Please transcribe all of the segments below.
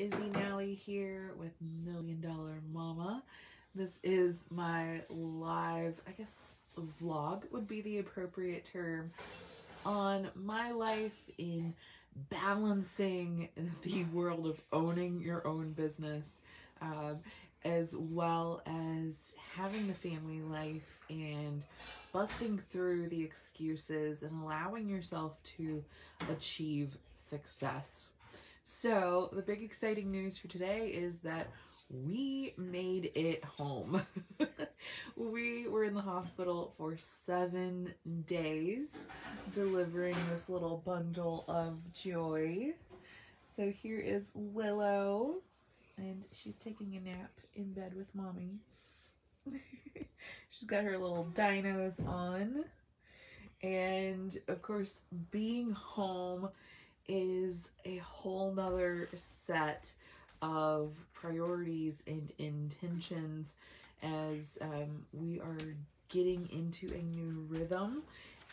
Izzy Nally here with $1 Million Mama. This is my live, I guess vlog would be the appropriate term, on my life in balancing the world of owning your own business, as well as having the family life and busting through the excuses and allowing yourself to achieve success. So the big exciting news for today is that we made it home. We were in the hospital for 7 days, delivering this little bundle of joy. So here is Willow, and she's taking a nap in bed with Mommy. She's got her little dinos on. And of course, being home is a whole nother set of priorities and intentions as we are getting into a new rhythm.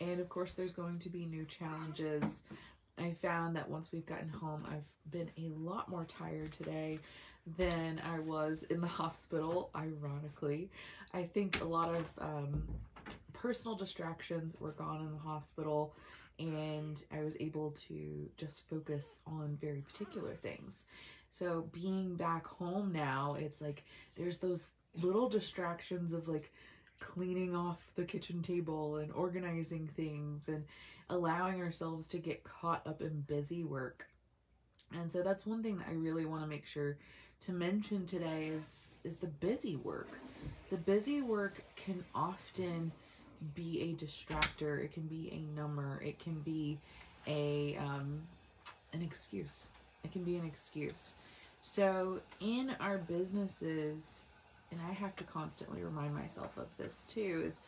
And of course, there's going to be new challenges. I found that once we've gotten home, I've been a lot more tired today than I was in the hospital, ironically. I think a lot of personal distractions were gone in the hospital, and I was able to just focus on very particular things. So being back home now, it's like there's those little distractions of like cleaning off the kitchen table and organizing things and allowing ourselves to get caught up in busy work. And so that's one thing that I really want to make sure to mention today is the busy work. The busy work can often be a distractor. It can be a number. It can be an excuse. It can be an excuse. So in our businesses, and I have to constantly remind myself of this too, is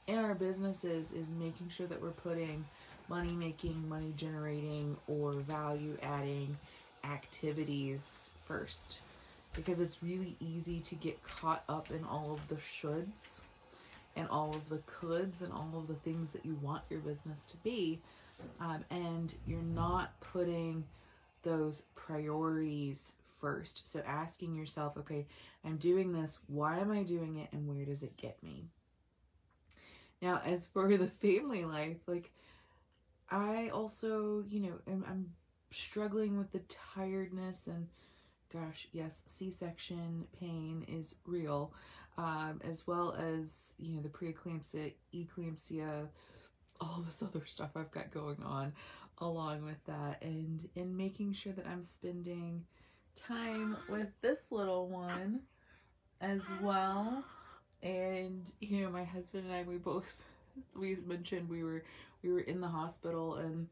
in our businesses is making sure that we're putting money making, money generating, or value adding activities first, because it's really easy to get caught up in all of the shoulds and all of the coulds and all of the things that you want your business to be, and you're not putting those priorities first. So asking yourself, okay, I'm doing this, why am I doing it, and where does it get me? Now, as for the family life, like, I also, I'm struggling with the tiredness, and gosh, yes, C-section pain is real, as well as, the preeclampsia, eclampsia, all this other stuff I've got going on along with that, and making sure that I'm spending time with this little one as well. And, my husband and I, we mentioned we were in the hospital, and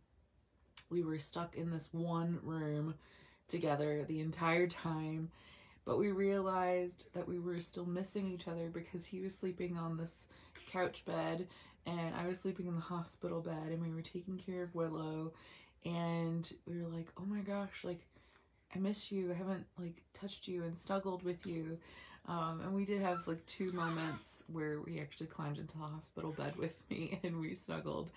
we were stuck in this one room together the entire time, but we realized that we were still missing each other because he was sleeping on this couch bed and I was sleeping in the hospital bed, and we were taking care of Willow, and we were like, oh my gosh, like, I miss you. I haven't like touched you and snuggled with you. And we did have like 2 moments where we actually climbed into the hospital bed with me and we snuggled.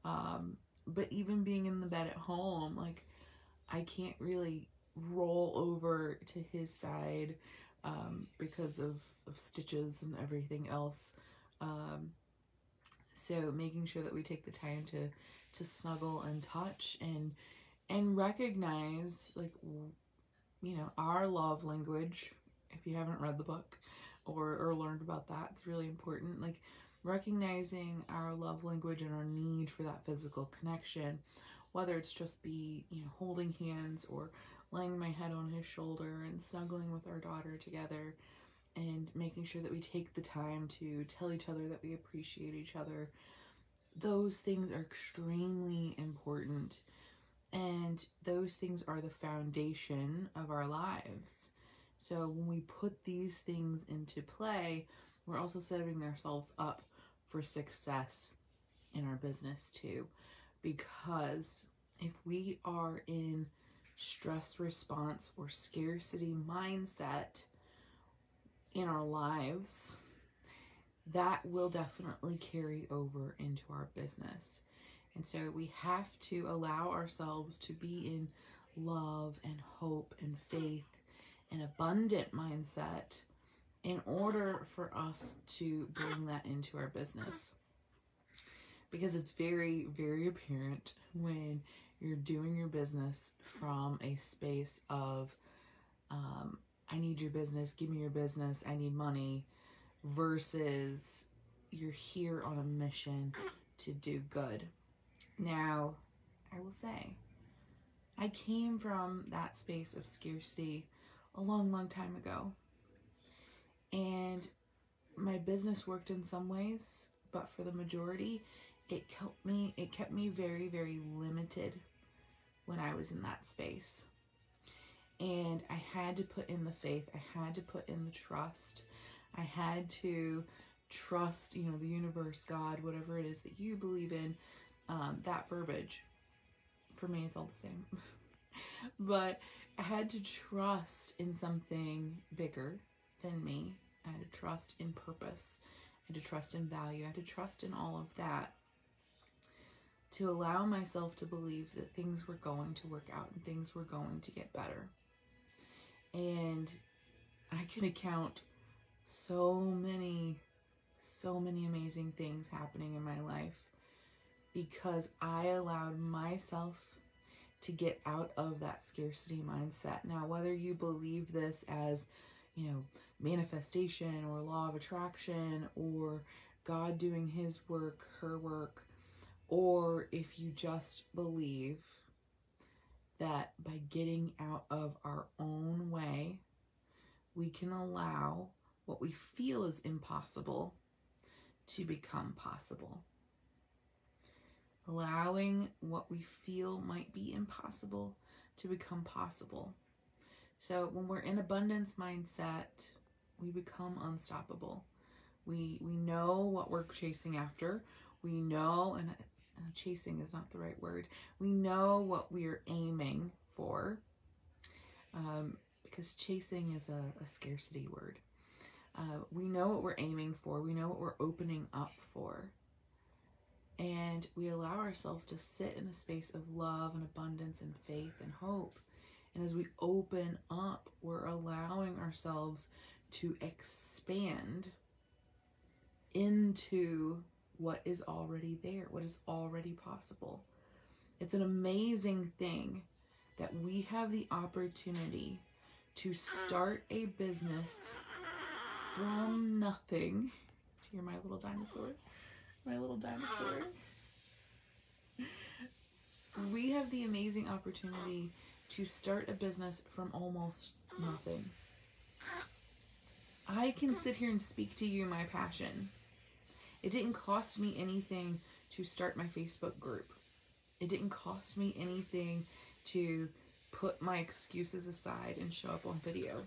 But even being in the bed at home, like, I can't really roll over to his side because of stitches and everything else. So making sure that we take the time to snuggle and touch and recognize, like, our love language. If you haven't read the book or learned about that, it's really important. Like, recognizing our love language and our need for that physical connection, whether it's just holding hands or laying my head on his shoulder and snuggling with our daughter together, and making sure that we take the time to tell each other that we appreciate each other. Those things are extremely important, and those things are the foundation of our lives. So when we put these things into play, we're also setting ourselves up for success in our business too. Because if we are in stress response or scarcity mindset in our lives, that will definitely carry over into our business. And so we have to allow ourselves to be in love and hope and faith and abundant mindset in order for us to bring that into our business. Because it's very, very apparent when you're doing your business from a space of, I need your business, give me your business, I need money, versus you're here on a mission to do good. Now, I will say, I came from that space of scarcity a long, long time ago. And my business worked in some ways, but for the majority, it kept me very, very limited when I was in that space. And I had to put in the faith. I had to put in the trust. I had to trust, the universe, God, whatever it is that you believe in, that verbiage. For me, it's all the same. But I had to trust in something bigger than me. I had to trust in purpose. I had to trust in value. I had to trust in all of that to allow myself to believe that things were going to work out and things were going to get better. And I can account so many amazing things happening in my life because I allowed myself to get out of that scarcity mindset. Now, whether you believe this as, manifestation or law of attraction or God doing his work, her work, or if you just believe that by getting out of our own way, we can allow what we feel is impossible to become possible. Allowing what we feel might be impossible to become possible. So when we're in abundance mindset, we become unstoppable. We know what we're chasing after. We know, and chasing is not the right word. We know what we're aiming for, because chasing is a scarcity word. We know what we're aiming for. We know what we're opening up for. And we allow ourselves to sit in a space of love and abundance and faith and hope. And as we open up, we're allowing ourselves to expand into what is already there, what is already possible. It's an amazing thing that we have the opportunity to start a business from nothing. Do you hear my little dinosaur? My little dinosaur. We have the amazing opportunity to start a business from almost nothing. I can sit here and speak to you my passion. It didn't cost me anything to start my Facebook group. It didn't cost me anything to put my excuses aside and show up on video.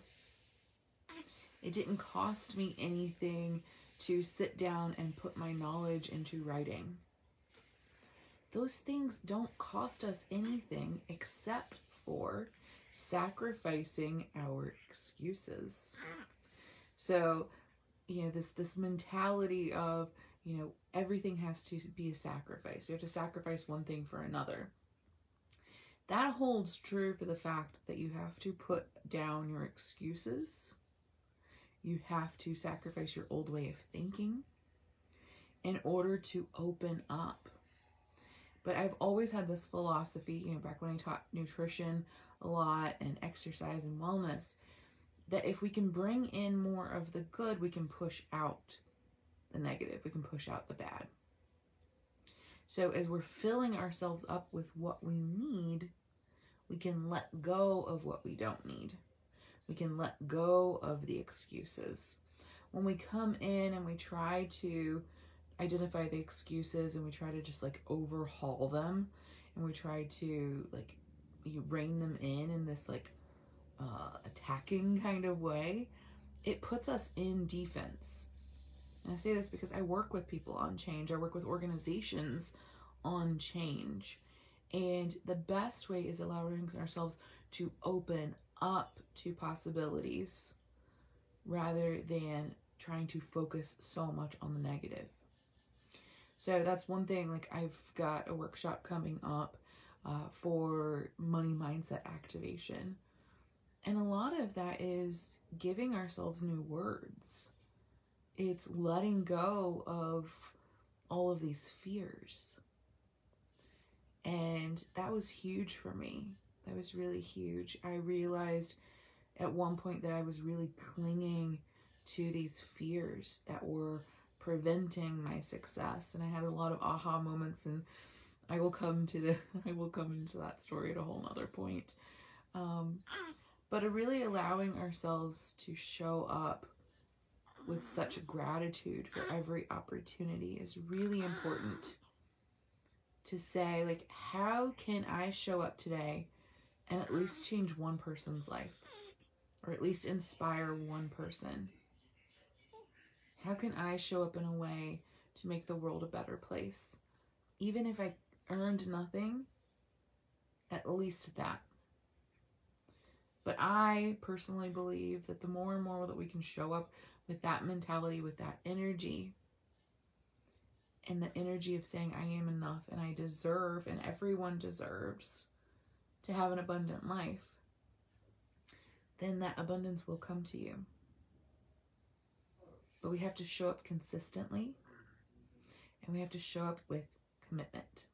It didn't cost me anything to sit down and put my knowledge into writing. Those things don't cost us anything except for sacrificing our excuses. So, this mentality of, everything has to be a sacrifice. We have to sacrifice one thing for another. That holds true for the fact that you have to put down your excuses. You have to sacrifice your old way of thinking in order to open up. But I've always had this philosophy, back when I taught nutrition a lot and exercise and wellness, that if we can bring in more of the good, we can push out the negative. We can push out the bad. So as we're filling ourselves up with what we need, we can let go of what we don't need. We can let go of the excuses. When we come in and we try to identify the excuses and we try to just overhaul them and we try to you rein them in this attacking kind of way, it puts us in defense. And I say this because I work with people on change. I work with organizations on change. And the best way is allowing ourselves to open up to possibilities rather than trying to focus so much on the negative. So that's one thing. I've got a workshop coming up for money mindset activation. And a lot of that is giving ourselves new words. It's letting go of all of these fears. And that was huge for me. That was really huge. I realized at one point that I was really clinging to these fears that were preventing my success. And I had a lot of aha moments, and I will come into that story at a whole nother point. But really allowing ourselves to show up with such gratitude for every opportunity is really important. To say, like, how can I show up today and at least change one person's life, or at least inspire one person? How can I show up in a way to make the world a better place? Even if I earned nothing, at least that. But I personally believe that the more and more that we can show up with that mentality, with that energy, and the energy of saying I am enough and I deserve, and everyone deserves to have an abundant life, then that abundance will come to you. But we have to show up consistently, and we have to show up with commitment.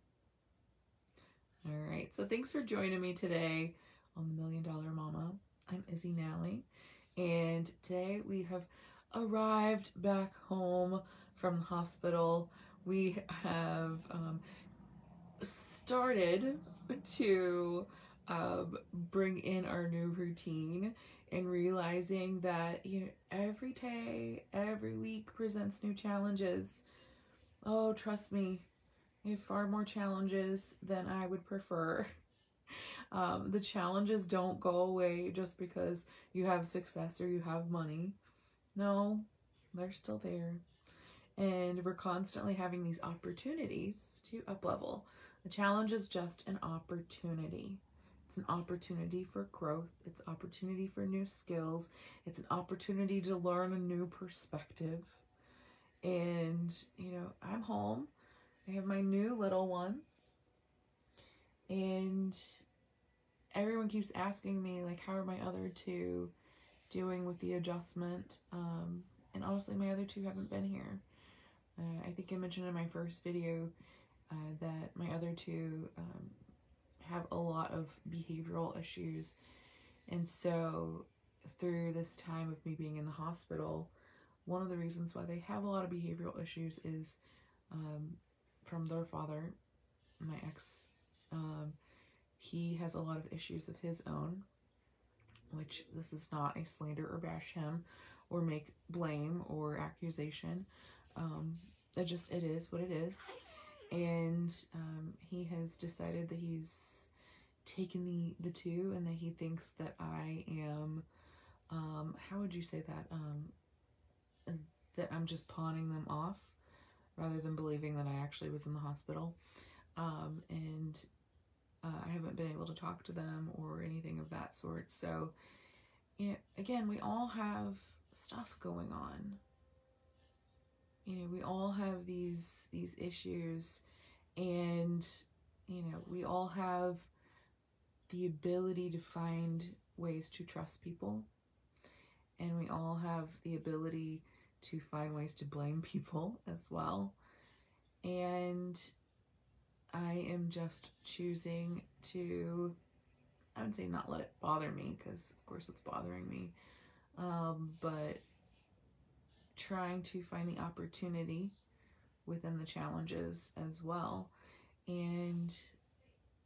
All right, so thanks for joining me today on the $1 Million Mama. I'm Izzy Nally, and today we have arrived back home from the hospital. We have started to bring in our new routine, and realizing that, you know, every day, every week presents new challenges. Oh, trust me, I have far more challenges than I would prefer. The challenges don't go away just because you have success or you have money. No, they're still there. And we're constantly having these opportunities to up-level. The challenge is just an opportunity. It's an opportunity for growth. It's an opportunity for new skills. It's an opportunity to learn a new perspective. And, you know, I'm home. I have my new little one. And everyone keeps asking me, like, how are my other two doing with the adjustment? And honestly, my other two haven't been here. I think I mentioned in my first video that my other two have a lot of behavioral issues. And so through this time of me being in the hospital, one of the reasons why they have a lot of behavioral issues is from their father, my ex. He has a lot of issues of his own, which this is not a slander or bash him or make blame or accusation. It is what it is. And he has decided that he's taken the two, and that he thinks that I am, how would you say that? That I'm just pawning them off rather than believing that I actually was in the hospital. And I haven't been able to talk to them or anything of that sort. So, you know, again, we all have stuff going on. You know, we all have these issues, and, you know, we all have the ability to find ways to trust people, and we all have the ability to find ways to blame people as well. And I am just choosing to, I would say, not let it bother me, because of course it's bothering me, but trying to find the opportunity within the challenges as well, and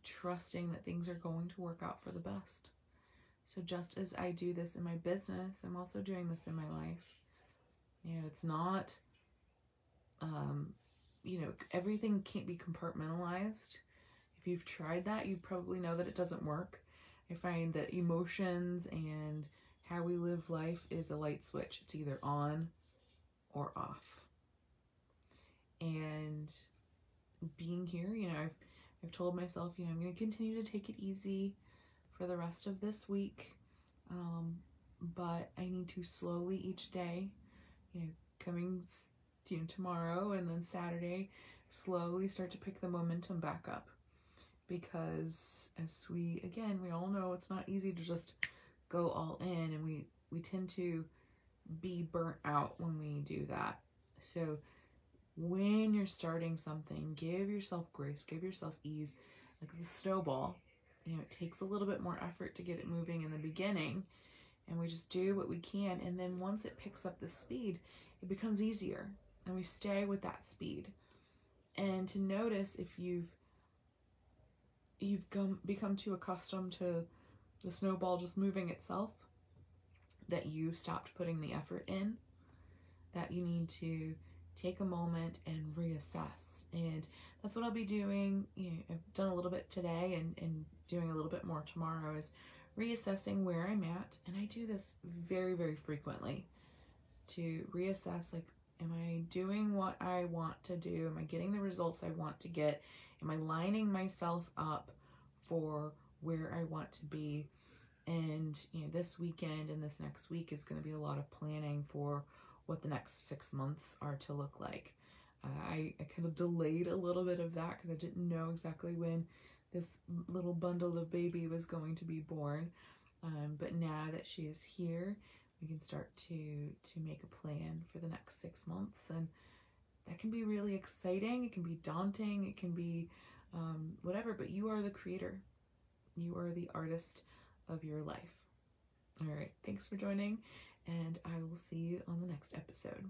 trusting that things are going to work out for the best. So just as I do this in my business, I'm also doing this in my life. You know, it's not, you know, everything can't be compartmentalized. If you've tried that, you probably know that it doesn't work. I find that emotions and how we live life is a light switch. It's either on or off. And being here, you know, I've told myself, you know, I'm going to continue to take it easy for the rest of this week. But I need to slowly each day, you know, coming, you know, tomorrow and then Saturday, slowly start to pick the momentum back up. because we all know it's not easy to just go all in, and we tend to be burnt out when we do that. So when you're starting something, give yourself grace, give yourself ease. Like the snowball, it takes a little bit more effort to get it moving in the beginning, and we just do what we can. And then once it picks up the speed, it becomes easier, and we stay with that speed. And to notice if you've become too accustomed to the snowball just moving itself, that you stopped putting the effort in, that you need to take a moment and reassess. And that's what I'll be doing. I've done a little bit today and doing a little bit more tomorrow, is reassessing where I'm at. And I do this very, very frequently to reassess, like, am I doing what I want to do? Am I getting the results I want to get? Am I lining myself up for where I want to be? And this weekend and this next week is going to be a lot of planning for what the next 6 months are to look like. I kind of delayed a little bit of that because I didn't know exactly when this little bundle of baby was going to be born. But now that she is here, we can start to make a plan for the next 6 months. And that can be really exciting. It can be daunting. It can be whatever, but you are the creator. You are the artist of your life. All right, thanks for joining, and I will see you on the next episode.